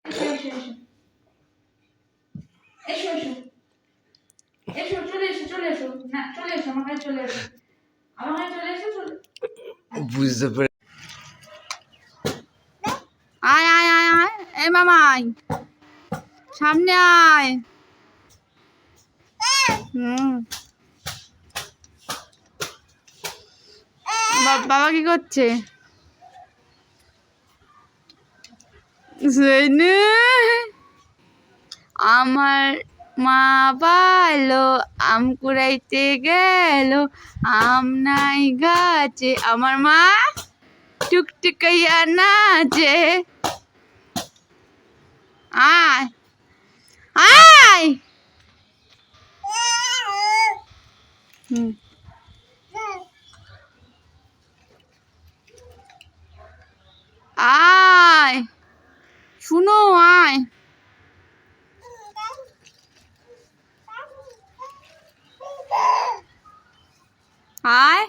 এসো এসো এসো চলে এসো চলে এসো না চলে এসো আমার কাছে চলে এসো আমার কাছে চলে এসো চলে বুঝতে পেরে আয় আয় আয় আয় এই মামা আয় সামনে আয় বাবা কি করছে আমার মা ভালো আম কুড়াইতে গেল আম নাই গাছে আমার মা টুকটুকাইয়া নাচে আয় আয় আয় শুনো আয় আয়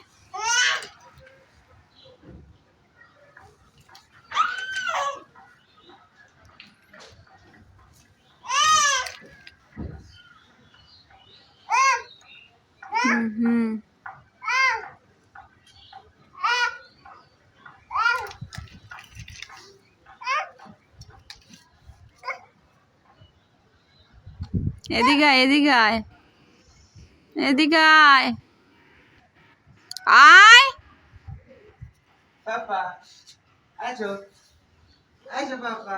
হুম এদিকে আয় এদিকে আয় এদিকে আয় আয় পাপা আছো আছো পাপা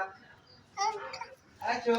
আছো